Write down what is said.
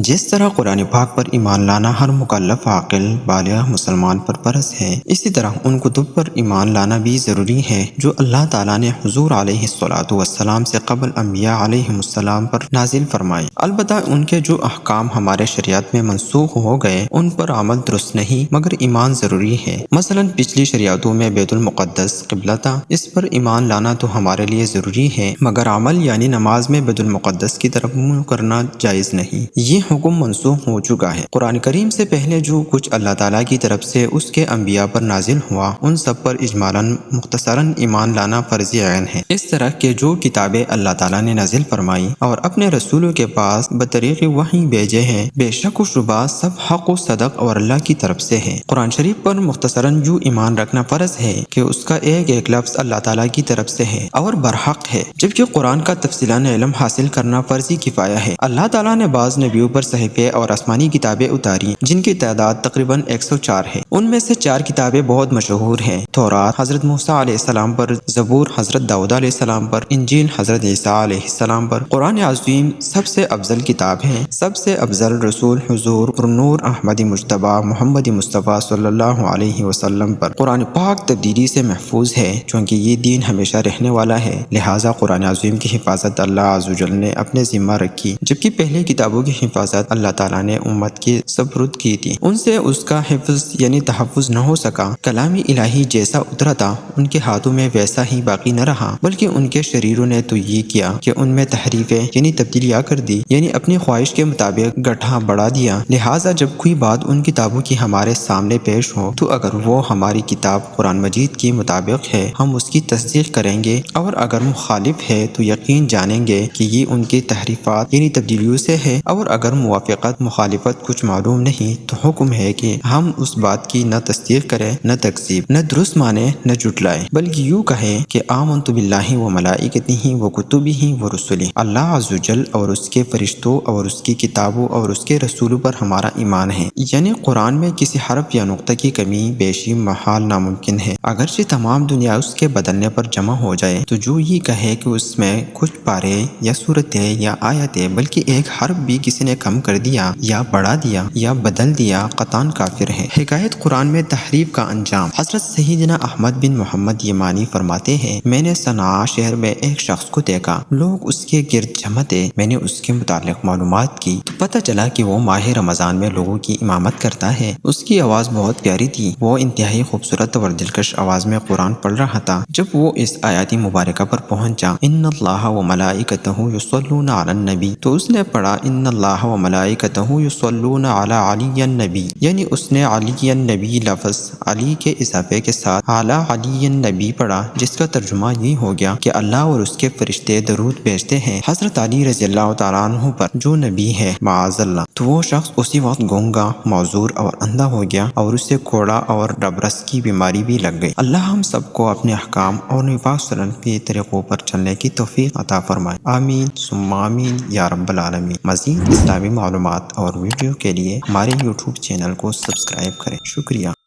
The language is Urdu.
جس طرح قرآن پاک پر ایمان لانا ہر مکلف عاقل بالغ مسلمان پر فرض ہے، اسی طرح ان کتب پر ایمان لانا بھی ضروری ہے جو اللہ تعالیٰ نے حضور علیہ الصلوۃ والسلام سے قبل انبیاء علیہم السلام پر نازل فرمائے۔ البتہ ان کے جو احکام ہمارے شریعت میں منسوخ ہو گئے ان پر عمل درست نہیں، مگر ایمان ضروری ہے۔ مثلا پچھلی شریعتوں میں بیت المقدس قبلہ تھا، اس پر ایمان لانا تو ہمارے لیے ضروری ہے، مگر عمل یعنی نماز میں بیت المقدس کی طرف منہ کرنا جائز نہیں۔ یہ حکم منسوخ ہو چکا ہے۔ قرآن کریم سے پہلے جو کچھ اللہ تعالیٰ کی طرف سے اس کے انبیاء پر نازل ہوا ان سب پر اجمالاً مختصراً ایمان لانا فرض عین ہے۔ اس طرح کے جو کتابیں اللہ تعالیٰ نے نازل فرمائی اور اپنے رسولوں کے پاس بطریق وحی بھیجے ہیں، بے شک و شبہ سب حق و صدق اور اللہ کی طرف سے ہے۔ قرآن شریف پر مختصراً جو ایمان رکھنا فرض ہے کہ اس کا ایک ایک لفظ اللہ تعالیٰ کی طرف سے ہے اور برحق ہے، جبکہ قرآن کا تفصیلاً علم حاصل کرنا فرضی کفایہ ہے۔ اللہ تعالیٰ نے بعض نبیوں پر صحیفے اور آسمانی کتابیں اتاری جن کی تعداد تقریباً 104 ہے۔ ان میں سے 4 کتابیں بہت مشہور ہیں: تورات حضرت موسیٰ علیہ السلام پر، زبور حضرت داؤد علیہ السلام پر، انجیل حضرت عیسیٰ علیہ السلام پر۔ قرآن عظیم سب سے افضل کتاب ہے۔ سب سے افضل رسول حضور نور احمد مجتبی محمد مصطفیٰ صلی اللہ علیہ وسلم پر۔ قرآن پاک تبدیلی سے محفوظ ہے چونکہ یہ دین ہمیشہ رہنے والا ہے، لہٰذا قرآن عظیم کی حفاظت اللہ عز و جل نے اپنے ذمہ رکھی، جبکہ پہلے کتابوں کی حفاظت اللہ تعالیٰ نے امت کی سپرد کی تھی۔ ان سے اس کا حفظ یعنی تحفظ نہ ہو سکا۔ کلام الہی جیسا اترا تھا ان کے ہاتھوں میں ویسا ہی باقی نہ رہا، بلکہ ان کے شریروں نے تو یہ کیا کہ ان میں تحریفیں یعنی تبدیلیاں کر دی، یعنی اپنی خواہش کے مطابق گٹھا بڑھا دیا۔ لہٰذا جب کوئی بات ان کتابوں کی ہمارے سامنے پیش ہو تو اگر وہ ہماری کتاب قرآن مجید کے مطابق ہے ہم اس کی تصدیق کریں گے، اور اگر مخالف ہے تو یقین جانیں گے کہ یہ ان کی تحریفات یعنی تبدیلیوں سے ہے، اور اگر موافقت مخالفت کچھ معلوم نہیں تو حکم ہے کہ ہم اس بات کی نہ تصدیق کریں، نہ تکذیب، نہ درست مانیں، نہ جھٹلائیں، بلکہ یوں کہیں کہ آمنت باللہ و ملائکتہ و کتبہ و رسلہ، اللہ عز و جل اور اس کے فرشتوں اور اس کی کتابوں اور اس کے رسولوں پر ہمارا ایمان ہے۔ یعنی قرآن میں کسی حرف یا نقطہ کی کمی بیشی محال ناممکن ہے، اگرچہ تمام دنیا اس کے بدلنے پر جمع ہو جائے تو جو یہ کہے کہ اس میں کچھ پارے یا صورتیں یا آیتیں بلکہ ایک حرف بھی کسی نے کم کر دیا یا بڑھا دیا یا بدل دیا قطعاً کافر ہے۔ حکایت قرآن میں تحریف کا انجام۔ حضرت سیدنا احمد بن محمد یمانی فرماتے ہیں، میں نے صنعاء شہر میں ایک شخص کو دیکھا، لوگ اس کے گرد جمع تھے، میں نے اس کے متعلق معلومات کی تو پتہ چلا کہ وہ ماہ رمضان میں لوگوں کی امامت کرتا ہے۔ اس کی آواز بہت پیاری تھی، وہ انتہائی خوبصورت اور دلکش آواز میں قرآن پڑھ رہا تھا۔ جب وہ اس آیات مبارکہ پر پہنچا، ان اللہ و ملائکتہ یصلون علی النبی، تو اس نے پڑھا ان اللہ و ملائکتہ یصلون علی علی النبی، یعنی اس نے علی النبی لفظ علی کے اضافے کے ساتھ اعلی علی النبی پڑھا، جس کا ترجمہ یہ ہو گیا کہ اللہ اور اس کے فرشتے درود بھیجتے ہیں حضرت علی رضی اللہ تعالیٰ عنہ پر جو نبی ہے معاذ اللہ۔ تو وہ شخص اسی وقت گونگا، معذور اور اندھا ہو گیا اور اسے کوڑا اور ڈبرس کی بیماری بھی لگ گئی۔ اللہ ہم سب کو اپنے احکام اور نبی پاک صلی اللہ علیہ وسلم کے طریقوں پر چلنے کی توفیق عطا فرمائے، آمین ثم آمین یا رب العالمین۔ مزید اسلامی معلومات اور ویڈیو کے لیے ہمارے یوٹیوب چینل کو سبسکرائب کریں۔ شکریہ۔